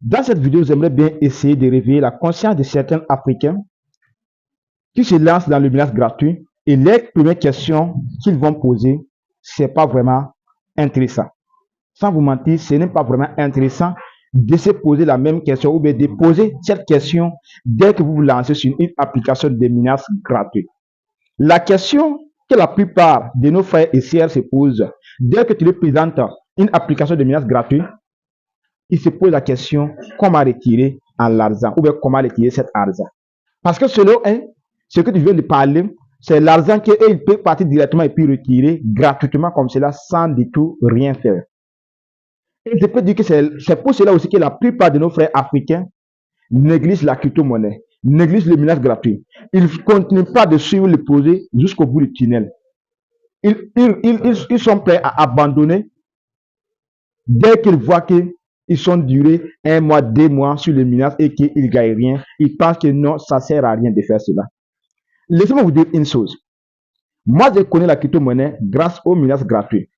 Dans cette vidéo, j'aimerais bien essayer de réveiller la conscience de certains Africains qui se lancent dans le minage gratuit et les premières questions qu'ils vont poser, c'est pas vraiment intéressant. Sans vous mentir, ce n'est pas vraiment intéressant de se poser la même question ou bien de poser cette question dès que vous vous lancez sur une application de minage gratuit. La question que la plupart de nos frères et sœurs se posent dès que tu leur présentes une application de minage gratuit, ils se posent la question comment retirer l'argent ou bien comment retirer cet argent. Parce que selon eux, ce que tu viens de parler, c'est l'argent qu'il peut partir directement et puis retirer gratuitement comme cela sans du tout rien faire. Et je peux dire que c'est pour cela aussi que la plupart de nos frères africains négligent la crypto-monnaie, négligent le minage gratuit. Ils ne continuent pas de suivre le projet jusqu'au bout du tunnel. Ils sont prêts à abandonner dès qu'ils voient qu'ils sont durés 1 mois, 2 mois sur le minage et qu'ils ne gagnent rien. Ils pensent que non, ça ne sert à rien de faire cela. Laissez-moi vous dire une chose. Moi, je connais la crypto-monnaie grâce au minage gratuit.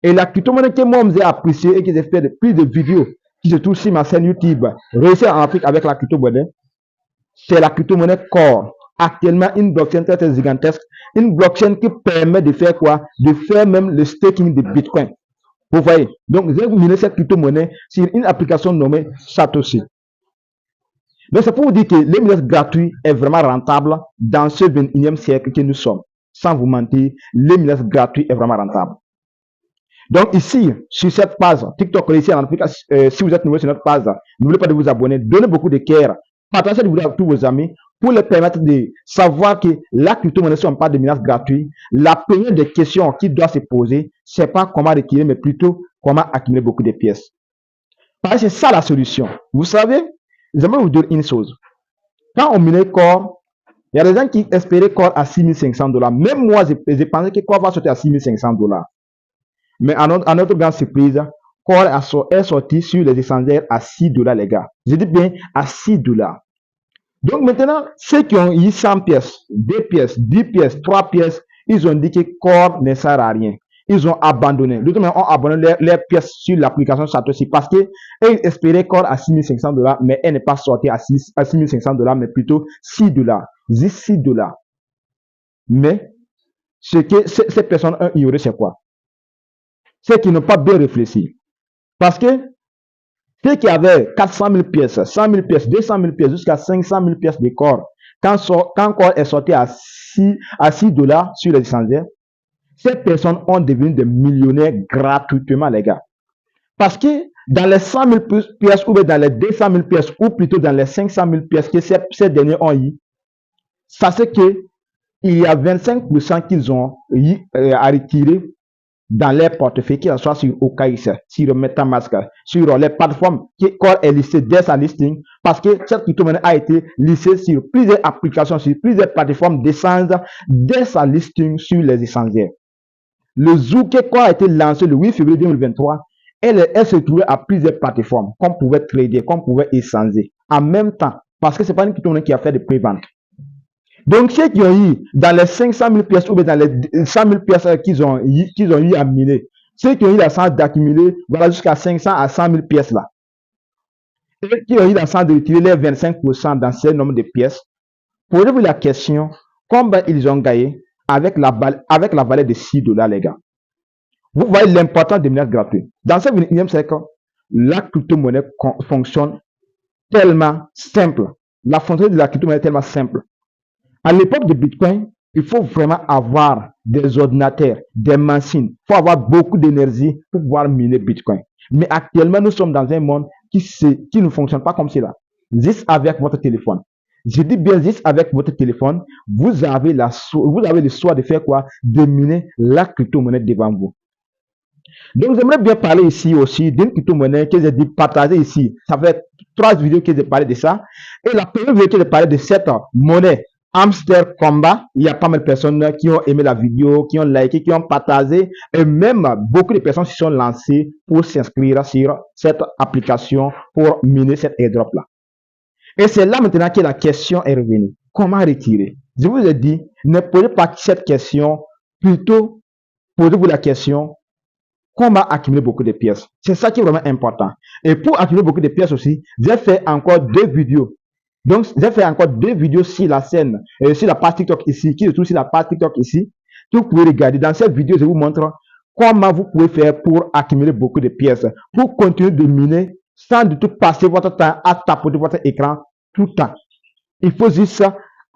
Et la crypto-monnaie que moi, j'ai apprécié et que j'ai fait de plus de vidéos qui se trouvent sur ma chaîne YouTube, réussir en Afrique avec la crypto-monnaie, c'est la crypto-monnaie Core. Actuellement, une blockchain très, très gigantesque, une blockchain qui permet de faire quoi? De faire même le staking de Bitcoin. Vous voyez? Donc, j'ai miné cette crypto-monnaie sur une application nommée Satoshi. Donc, c'est pour vous dire que le minage gratuit est vraiment rentable dans ce 21e siècle que nous sommes. Sans vous mentir, le minage gratuit est vraiment rentable. Donc ici, sur cette page, TikTok, ici en Afrique, si vous êtes nouveau sur notre page, n'oubliez pas de vous abonner, donnez beaucoup de cœur, partagez cette vidéo avec tous vos amis pour les permettre de savoir que la crypto-monnaie, si on parle de minage gratuit, la première des questions qui doit se poser, c'est pas comment retirer, mais plutôt comment accumuler beaucoup de pièces. Parce que c'est ça la solution. Vous savez, j'aimerais vous dire une chose. Quand on minait Core, il y a des gens qui espéraient Core à $6,500. Même moi, je pensais que Core va sortir à $6,500. Mais à notre grande surprise, Core est sorti sur les échangeurs à $6, les gars. Je dis bien à $6. Donc maintenant, ceux qui ont eu 100 pièces, 2 pièces, 10 pièces, 3 pièces, ils ont dit que Core ne sert à rien. Ils ont abandonné. D'autres ont abandonné leurs pièces sur l'application Satoshi parce qu'ils espéraient Core à $6,500, mais elle n'est pas sortie à $6,500, mais plutôt $6. $6. Mais ce que ces personnes ont ignoré, c'est quoi? Ceux qui n'ont pas bien réfléchi. Parce que ceux qui avaient 400 000 pièces, 100 000 pièces, 200 000 pièces, jusqu'à 500 000 pièces de Core, quand Core est sorti à $6 sur les échangeurs, ces personnes ont devenu des millionnaires gratuitement, les gars. Parce que dans les 100 000 pièces, ou dans les 200 000 pièces, ou plutôt dans les 500 000 pièces que ces derniers ont eu, ça c'est que il y a 25% qu'ils ont eu à retirer dans les portefeuilles, qu'il soit sur OKX, sur MetaMask, sur les plateformes qui Core est listée dès sa listing, parce que cette crypto-monnaie a été listée sur plusieurs applications, sur plusieurs plateformes d'échange dès sa listing sur les échangeurs. Le jour que Core a été lancé le 8 février 2023, elle se trouvait à plusieurs plateformes qu'on pouvait trader, qu'on pouvait échanger en même temps, parce que c'est pas une crypto-monnaie qui a fait de pré-vente. Donc, ceux qui ont eu dans les 500 000 pièces ou dans les 100 000 pièces qu'ils ont eu à miner, ceux qui ont eu la chance d'accumuler, voilà, jusqu'à 500 à 100 000 pièces là, et qui ont eu la chance de retirer les 25% dans ce nombre de pièces, posez-vous la question, combien ils ont gagné avec la valeur de $6, les gars. Vous voyez l'importance des minage gratuits. Dans ce 21e siècle, la crypto-monnaie fonctionne tellement simple. La fonctionnalité de la crypto-monnaie est tellement simple. À l'époque de Bitcoin, il faut vraiment avoir des ordinateurs, des machines. Il faut avoir beaucoup d'énergie pour pouvoir miner Bitcoin. Mais actuellement, nous sommes dans un monde qui ne fonctionne pas comme cela. Juste avec votre téléphone. Je dis bien juste avec votre téléphone, vous avez le choix de faire quoi? De miner la crypto-monnaie devant vous. Donc, j'aimerais bien parler ici aussi d'une crypto-monnaie que j'ai dit partager ici. Ça fait 3 vidéos que j'ai parlé de ça. Et la première vidéo que j'ai parlé de cette monnaie, Hamster Combat, il y a pas mal de personnes qui ont aimé la vidéo, qui ont liké, qui ont partagé, et même beaucoup de personnes se sont lancées pour s'inscrire sur cette application pour miner cette airdrop-là. Et c'est là maintenant que la question est revenue. Comment retirer? Je vous ai dit, ne posez pas cette question, plutôt posez-vous la question, comment accumuler beaucoup de pièces. C'est ça qui est vraiment important. Et pour accumuler beaucoup de pièces aussi, j'ai fait encore 2 vidéos. Donc, j'ai fait encore 2 vidéos sur la scène, sur la page TikTok ici, qui se trouve sur la page TikTok ici. Vous pouvez regarder. Dans cette vidéo, je vous montre comment vous pouvez faire pour accumuler beaucoup de pièces, pour continuer de miner sans du tout passer votre temps à tapoter votre écran tout le temps. Il faut juste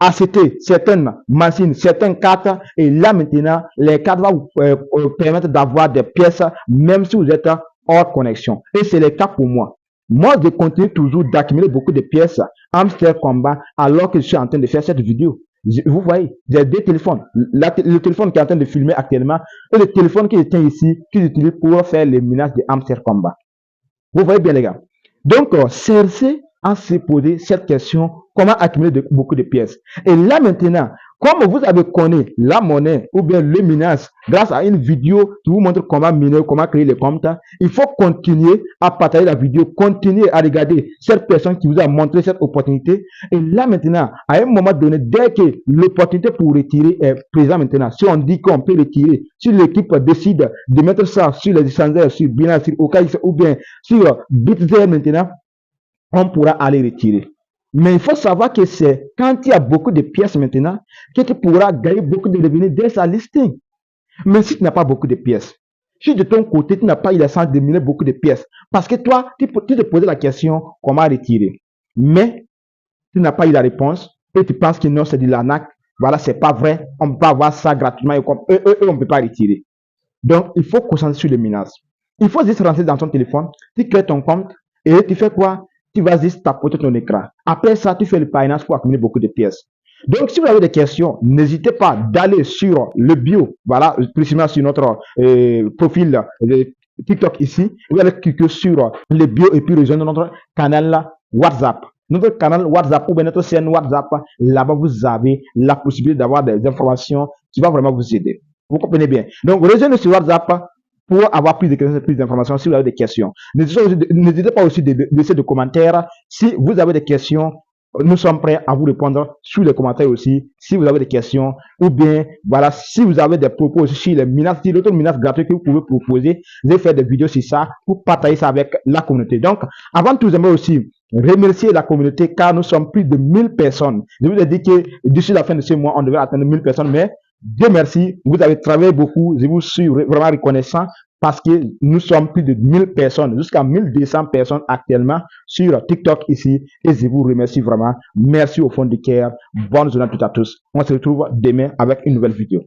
acheter certaines machines, certaines cartes, et là maintenant, les cartes vont vous permettre d'avoir des pièces, même si vous êtes hors connexion. Et c'est le cas pour moi. Moi, je continue toujours d'accumuler beaucoup de pièces Hamster Combat alors que je suis en train de faire cette vidéo. Vous voyez, j'ai 2 téléphones. Le téléphone qui est en train de filmer actuellement et le téléphone que je tiens ici, que j'utilise pour faire les menaces de Hamster Combat. Vous voyez bien, les gars. Donc, cherchez à se poser cette question, comment accumuler beaucoup de pièces. Et là maintenant, comme vous avez connu la monnaie ou bien le minage grâce à une vidéo qui vous montre comment miner, comment créer les comptes, il faut continuer à partager la vidéo, continuer à regarder cette personne qui vous a montré cette opportunité. Et là maintenant, à un moment donné, dès que l'opportunité pour retirer est présente maintenant, si on dit qu'on peut retirer, si l'équipe décide de mettre ça sur les échangeurs, sur Binance, sur OKX ou bien sur Bitzer maintenant, on pourra aller retirer. Mais il faut savoir que c'est quand il y a beaucoup de pièces maintenant que tu pourras gagner beaucoup de revenus dès sa listing. Mais si tu n'as pas beaucoup de pièces, si de ton côté tu n'as pas eu la chance de miner beaucoup de pièces, parce que toi, tu te posais la question comment retirer. Mais tu n'as pas eu la réponse et tu penses que non, c'est de l'arnaque. Voilà, c'est pas vrai. On peut pas avoir ça gratuitement et on ne peut pas retirer. Donc, il faut concentrer sur le minage. Il faut juste rentrer dans ton téléphone, tu crées ton compte et tu fais quoi? Tu vas juste tapoter ton écran. Après ça, tu fais le parrainage pour accumuler beaucoup de pièces. Donc, si vous avez des questions, n'hésitez pas d'aller sur le bio, voilà, précisément sur notre profil TikTok ici. Vous allez cliquer sur le bio et puis rejoindre notre canal WhatsApp. Notre canal WhatsApp ou bien notre chaîne WhatsApp, là-bas, vous avez la possibilité d'avoir des informations qui vont vraiment vous aider. Vous comprenez bien? Donc, rejoignez sur WhatsApp pour avoir plus de questions, plus d'informations si vous avez des questions. N'hésitez pas aussi de laisser des commentaires. Si vous avez des questions, nous sommes prêts à vous répondre sur les commentaires aussi. Si vous avez des questions, ou bien, voilà, si vous avez des propos aussi sur les menaces, sur l'autre menace gratuite que vous pouvez proposer, je vais faire des vidéos sur ça pour partager ça avec la communauté. Donc, avant tout, j'aimerais aussi remercier la communauté car nous sommes plus de 1000 personnes. Je vous ai dit que d'ici la fin de ce mois, on devrait atteindre 1000 personnes, mais Dieu merci, vous avez travaillé beaucoup, je vous suis vraiment reconnaissant parce que nous sommes plus de 1000 personnes, jusqu'à 1200 personnes actuellement sur TikTok ici et je vous remercie vraiment. Merci au fond du cœur. Bonne journée à toutes et à tous. On se retrouve demain avec une nouvelle vidéo.